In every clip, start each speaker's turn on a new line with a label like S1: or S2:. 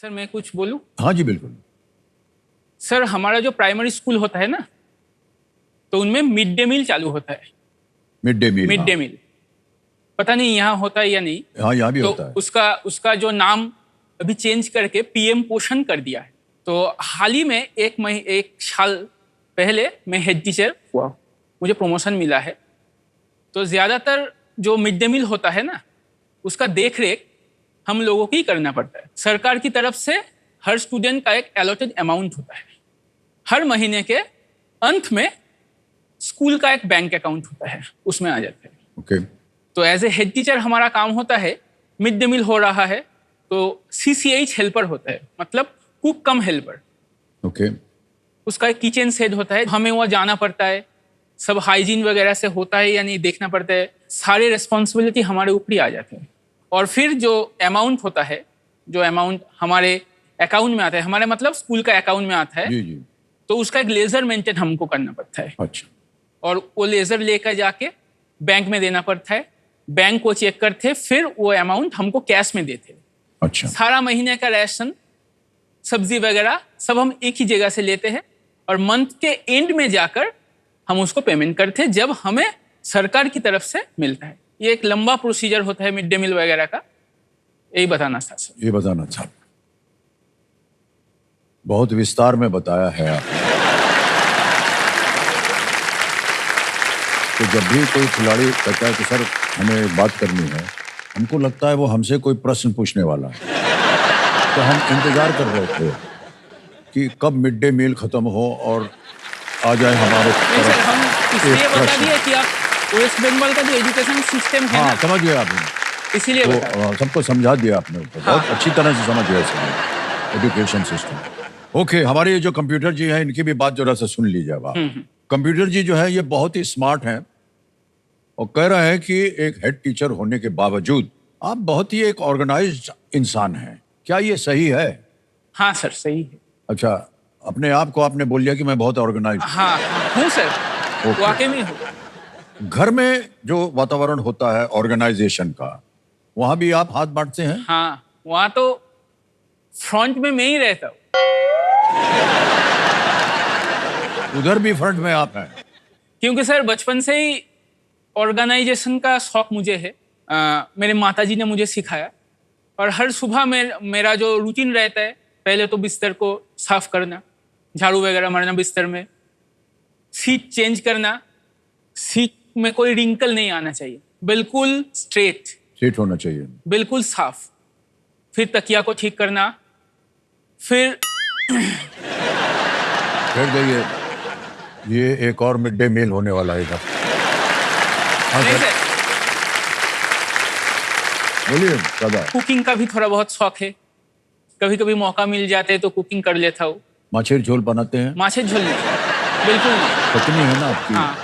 S1: Sir मैं कुछ बोलूं?
S2: हाँ जी बिल्कुल।
S1: सर हमारा जो प्राइमरी स्कूल होता है ना, तो उनमें मिड डे मील चालू होता है।
S2: Mid day meal.
S1: Mid day meal पता नहीं यहाँ होता है या नहीं।
S2: हाँ यहाँ भी
S1: तो
S2: होता है।
S1: उसका जो नाम अभी चेंज करके पीएम पोषण कर दिया है। तो हाल ही में एक साल पहले मैं हेड टीचर हुआ, मुझे प्रमोशन मिला है। तो ज़्यादातर जो मिड डे मील होता है ना, उसका देख रेख हम लोगों को ही करना पड़ता है। सरकार की तरफ से हर स्टूडेंट का एक अलॉटेड अमाउंट होता है। हर महीने के अंत में स्कूल का एक बैंक अकाउंट होता है, उसमें आ जाते हैं।
S2: ओके।
S1: तो एज ए हेड टीचर हमारा काम होता है, मिड डे मील हो रहा है तो CCH हेल्पर होता है, मतलब कुक कम हेल्पर।
S2: ओके।
S1: उसका एक किचन सेट होता है, हमें वहाँ जाना पड़ता है, सब हाइजीन वगैरह से होता है या नहीं देखना पड़ता है। सारे रिस्पॉन्सिबिलिटी हमारे ऊपर ही आ जाते हैं। और फिर जो अमाउंट होता है, जो अमाउंट हमारे अकाउंट में आता है, हमारे मतलब स्कूल का अकाउंट में आता है,
S2: जी जी।
S1: तो उसका एक लेजर मेंटेन हमको करना पड़ता है।
S2: अच्छा।
S1: और वो लेजर लेकर जाके बैंक में देना पड़ता है। बैंक को चेक करते, फिर वो अमाउंट हमको कैश में देते।
S2: अच्छा।
S1: सारा महीने का राशन, सब्जी वगैरह सब हम एक ही जगह से लेते हैं और मंथ के एंड में जाकर हम उसको पेमेंट करते हैं, जब हमें सरकार की तरफ से मिलता है। ये एक लंबा प्रोसीजर होता है मिड डे मील वगैरह का। यही बताना था सर।
S2: ये बताना था, बहुत विस्तार में बताया है आपने। तो जब भी कोई खिलाड़ी कहता है कि सर हमें एक बात करनी है, हमको लगता है वो हमसे कोई प्रश्न पूछने वाला है। तो हम इंतजार कर रहे थे कि कब मिड डे मील खत्म हो और आ जाए हमारे
S1: नहीं सर, हम इसलिए बता
S2: प्रश्न।
S1: दिए कि आप वेस्ट बंगाल का जो एजुकेशन सिस्टम है
S2: हाँ
S1: ना,
S2: समझ गए आपने।
S1: इसीलिए बता
S2: तो सबको समझा दिया आपने, बहुत अच्छी तरह से समझ गया सर एजुकेशन सिस्टम। ओके, हमारे ये जो कंप्यूटर जी हैं, इनकी भी बात जरा सा सुन लीजिए आप। कंप्यूटर जी जो है ये बहुत ही स्मार्ट हैं और कह रहे हैं कि एक हेड टीचर होने के बावजूद आप बहुत ही एक ऑर्गेनाइज्ड इंसान हैं। क्या ये सही है?
S1: हाँ सर सही है।
S2: अच्छा, अपने आप को आपने बोल दिया कि मैं बहुत ऑर्गेनाइज्ड हूँ।
S1: हाँ हूँ सर,
S2: ओके।
S1: वाकई में हूँ।
S2: घर में जो वातावरण होता है ऑर्गेनाइजेशन का, वहां भी आप हाथ बांटते हैं?
S1: हाँ, वहाँ तो फ्रंट में मैं ही रहता हूँ।
S2: उधर भी फ्रंट में आप हैं?
S1: क्योंकि सर बचपन से ही ऑर्गेनाइजेशन का शौक मुझे है। मेरे माताजी ने मुझे सिखाया। और हर सुबह मेरा जो रूटीन रहता है, पहले तो बिस्तर को साफ करना, झाड़ू वगैरह मारना बिस्तर में, सीट चेंज करना, सीट में कोई रिंकल नहीं आना चाहिए, बिल्कुल स्ट्रेट
S2: होना चाहिए,
S1: बिल्कुल साफ। फिर तकिया को ठीक करना, फिर
S2: देखिए ये एक और मिड डे मील होने वाला है इधर।
S1: नहीं सर,
S2: बोलिए दादा।
S1: कुकिंग का भी थोड़ा बहुत शौक है। कभी कभी मौका मिल जाते तो कुकिंग कर लेता हूँ।
S2: माछेर झोल बनाते हैं?
S1: माछे झोल नहीं, बिल्कुल नहीं।
S2: पत्नी है ना आपकी?
S1: हाँ,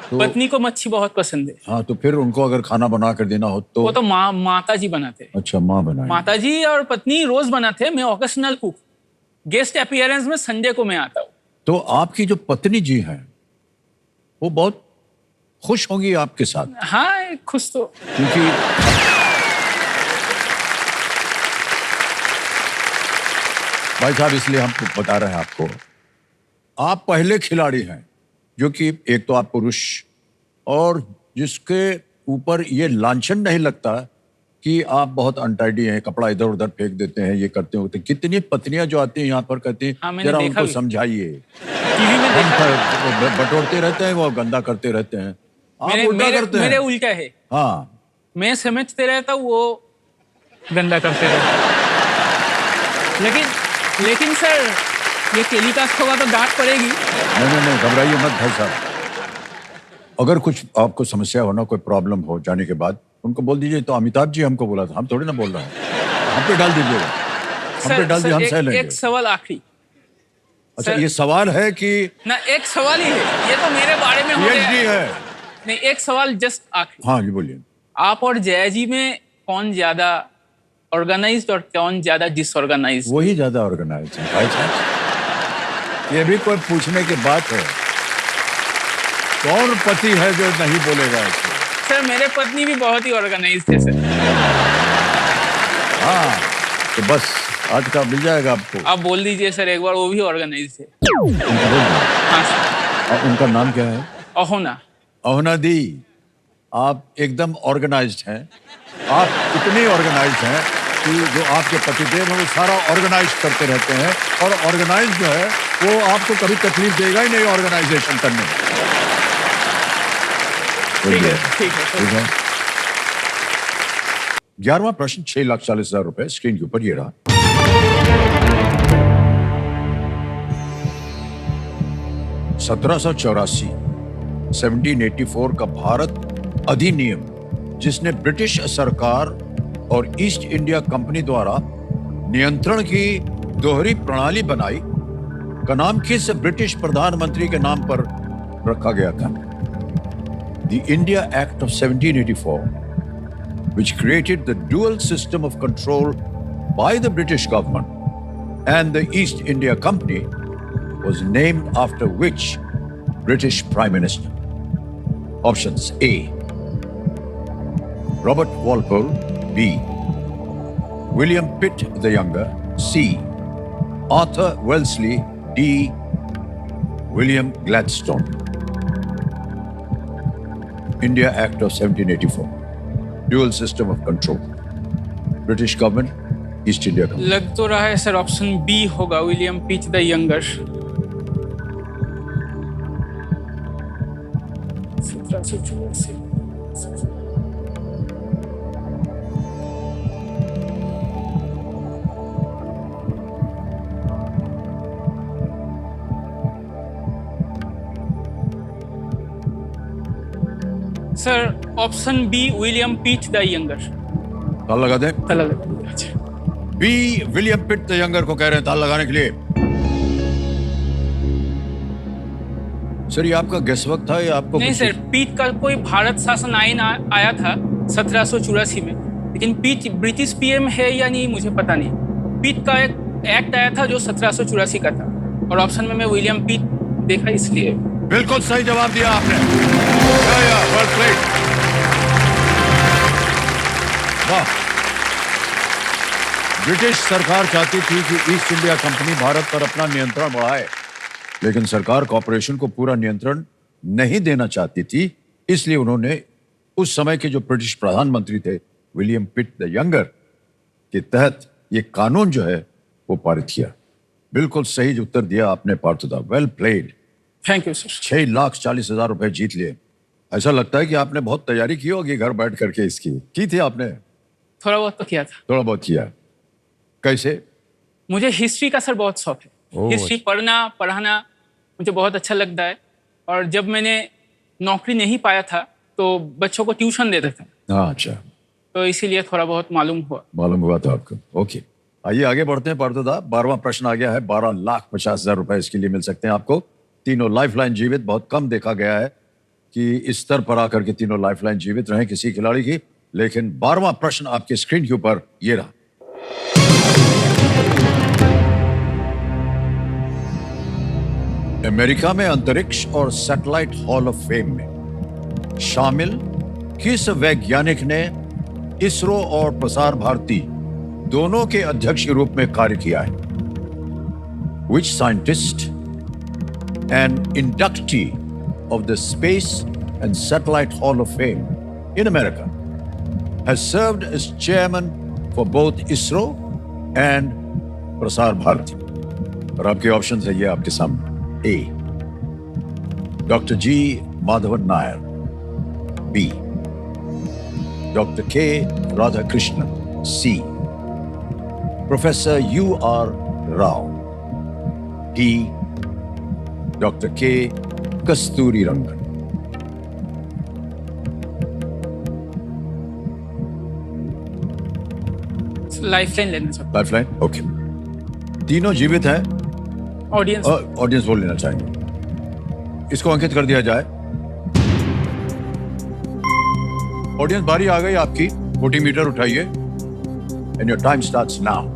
S2: तो
S1: पत्नी को मच्छी बहुत पसंद है।
S2: हाँ, तो फिर उनको अगर खाना बना कर देना हो तो?
S1: वो तो माता जी बनाते हैं।
S2: अच्छा, माँ बनाए?
S1: माता जी और पत्नी रोज बनाते हैं, मैं ओकेशनल कुक, गेस्ट अपीयरेंस में संडे को मैं आता हूँ।
S2: तो आपकी जो पत्नी जी हैं वो बहुत खुश होंगी आपके साथ?
S1: हाँ खुश तो,
S2: क्योंकि भाई साहब इसलिए हम बता रहे हैं आपको, आप पहले खिलाड़ी हैं जो कि एक तो आप पुरुष, और जिसके ऊपर ये लांछन नहीं लगता कि आप बहुत अनटाइडी हैं, कपड़ा इधर उधर फेंक देते हैं, ये करते होते। कितनी पत्नियां जो आती हैं यहाँ पर कहती हैं,
S1: हाँ,
S2: जरा उनको समझाइए,
S1: टीवी में देखा।
S2: बटोरते रहते हैं, वो गंदा करते रहते हैं, आप उल्टा करते हैं।
S1: मेरे उल्टा है।
S2: हाँ,
S1: मैं समझते रहता हूँ, वो गंदा करते रहते। लेकिन सर ये टेलीकास्ट होगा तो डांट पड़ेगी।
S2: नहीं, घबराइए मत भाई साहब। अगर कुछ आपको समस्या हो ना, कोई प्रॉब्लम हो जाने के बाद, उनको बोल दीजिए तो अमिताभ जी हमको बोला था, हम थोड़ी ना बोल रहे हैं। हम पे डाल दीजिएगा, हम पे डाल दीजिए, हम सह लेंगे।
S1: एक सवाल आखिरी।
S2: अच्छा, ये सवाल है कि
S1: ना? एक सवाल ही है, ये तो मेरे बारे में हो गया
S2: है।
S1: नहीं, एक सवाल जस्ट आखिरी।
S2: हाँ जी बोलिए।
S1: आप और जया जी में कौन ज्यादा ऑर्गेनाइज्ड और कौन ज्यादा डिसऑर्गेनाइज्ड?
S2: वही ज्यादा ऑर्गेनाइज्ड है भाई साहब। ये भी कोई पूछने की बात है? कौन पति है जो नहीं बोलेगा ऐसे?
S1: सर मेरे पत्नी भी बहुत ही ऑर्गेनाइज्ड है सर।
S2: हाँ, तो बस आज का मिल जाएगा आपको।
S1: आप बोल दीजिए सर एक बार, वो भी ऑर्गेनाइज है।
S2: उनका बोल दो।
S1: हाँ सर।
S2: उनका नाम क्या है?
S1: अहोना।
S2: अहोना दी, आप एकदम ऑर्गेनाइज्ड हैं। आप इतने ऑर्गेनाइज्ड हैं कि जो आपके पतिदेव हैं वो सारा ऑर्गेनाइज करते रहते हैं, और ऑर्गेनाइज जो है वो आपको कभी तकलीफ देगा ही नहीं ऑर्गेनाइजेशन करने में।
S1: ठीक है, ठीक है
S2: ठीक
S1: सर।
S2: है। 11वां प्रश्न 6,40,000 रुपए स्क्रीन के ऊपर ये रहा। सत्रह सौ 1784 का भारत अधिनियम, जिसने ब्रिटिश सरकार और ईस्ट इंडिया कंपनी द्वारा नियंत्रण की दोहरी प्रणाली बनाई, का नाम किस ब्रिटिश प्रधानमंत्री के नाम पर रखा गया था? The India Act of 1784, which created the dual system of control by the British government and the East India Company, was named after which British Prime Minister? Options: A. Robert Walpole, B. William Pitt the Younger, C. Arthur Wellesley, D. William Gladstone. India Act of 1784, dual system of control, British government, East India Company.
S1: लग तो रहा है sir option B होगा, William Pitt the younger. 1784। Sir option B, William Pitt the younger.
S2: ताल लगा दें।
S1: ताला लगा दीजिए। अच्छा।
S2: B, William Pitt the younger को कह रहे हैं ताल लगाने के लिए। सर ये आपका गेस वक्त था या आपको
S1: नहीं
S2: कुछ-
S1: सर, पीट का कोई भारत शासन आईन आया था 1784 में, लेकिन पीट ब्रिटिश पीएम है या नहीं मुझे पता नहीं। पीट का एक एक्ट आया था जो 1784 का था, और ऑप्शन में मैं विलियम पीट देखा इसलिए।
S2: बिल्कुल सही जवाब दिया आपने। well played. वाह। ब्रिटिश सरकार चाहती थी कि ईस्ट इंडिया कंपनी भारत पर अपना नियंत्रण बढ़ाए, लेकिन सरकार कॉरपोरेशन को पूरा नियंत्रण नहीं देना चाहती थी। इसलिए उन्होंने उस समय के जो ब्रिटिश प्रधानमंत्री थे विलियम पिट द यंगर के तहत ये कानून जो है वो पारित किया। बिल्कुल सही उत्तर दिया आपने पार्थोदा, well played.
S1: Thank you sir.
S2: 6,40,000 रुपए जीत लिए। ऐसा लगता है कि आपने बहुत तैयारी की होगी घर बैठ करके इसकी। की थी आपने?
S1: थोड़ा बहुत तो किया था।
S2: थोड़ा बहुत किया। कैसे?
S1: मुझे हिस्ट्री का सर बहुत शौक है।
S2: ओह,
S1: हिस्ट्री पढ़ना पढ़ाना मुझे बहुत अच्छा लगता है, और जब मैंने नौकरी नहीं पाया था तो बच्चों को ट्यूशन देता था,
S2: हाँ अच्छा,
S1: तो इसीलिए थोड़ा बहुत मालूम हुआ
S2: था आपको। ओके, आइए आगे बढ़ते हैं पार्थोदा। 12वां प्रश्न आ गया है। 12,50,000 रुपए इसके लिए मिल सकते हैं आपको। तीनों लाइफलाइन जीवित। बहुत कम देखा गया है कि इस स्तर पर आकर के तीनों लाइफलाइन जीवित रहे किसी खिलाड़ी की। लेकिन 12वां प्रश्न आपके स्क्रीन के ऊपर ये रहा। अमेरिका में अंतरिक्ष और सैटेलाइट हॉल ऑफ फेम में शामिल किस वैज्ञानिक ने इसरो और प्रसार भारती दोनों के अध्यक्ष के रूप में कार्य किया है? Which scientist and inductee of the Space and Satellite Hall of Fame in America has served as chairman for both ISRO and Prasar Bharati? और आपके ऑप्शन है ये आपके सामने। A. Dr. G. Madhavan Nair. B. Dr. K. Radhakrishnan. C. Professor U.R. Rao. D. Dr. K. Kasturi Rangan.
S1: Lifeline लेना चाहता
S2: lifeline, okay. तीनों जीवित हैं।
S1: हूँ। ऑडियंस
S2: ऑडियंस बोल लेना चाहेंगे। इसको अंकित कर दिया जाए। ऑडियंस बारी आ गई आपकी। 40 मीटर उठाइए and your time starts now.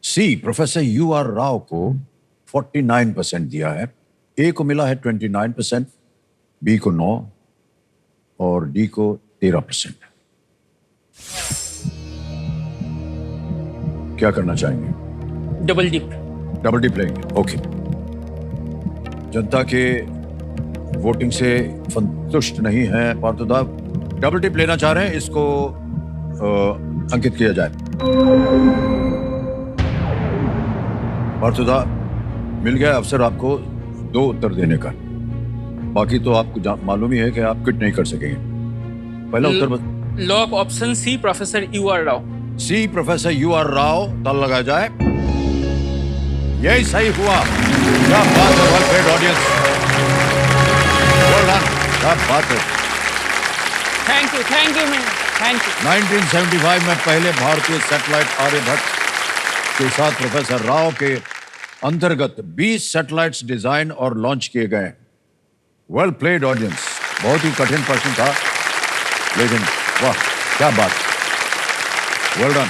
S2: C, professor U.R. Rao को 49% दिया है। ए को मिला है 29%, बी को 9 और डी को 13%। क्या करना चाहेंगे?
S1: Double dip.
S2: डबल डिप लेंगे, ओके। जनता के वोटिंग से संतुष्ट नहीं है पार्थोदा, डबल डिप लेना चाह रहे हैं, इसको अंकित किया जाए। पार्थोदा, मिल गया अवसर आपको 2 उत्तर देने का। बाकी तो आपको मालूम ही है कि आप क्विट नहीं कर सकेंगे। पहला उत्तर
S1: lock option C, professor U R Rao.
S2: C, professor U R Rao, ताल लगाया जाए। यही सही हुआ। क्या बात है, well played audience, well done, क्या बात है।
S1: Thank you ma'am, thank you.
S2: 1975 में पहले भारतीय सैटेलाइट आर्यभट्ट के साथ प्रोफेसर राव के अंतर्गत 20 सैटेलाइट्स डिजाइन और लॉन्च किए गए। वेल प्लेड ऑडियंस, बहुत ही कठिन प्रश्न था, लेकिन वाह क्या बात, वेल डन।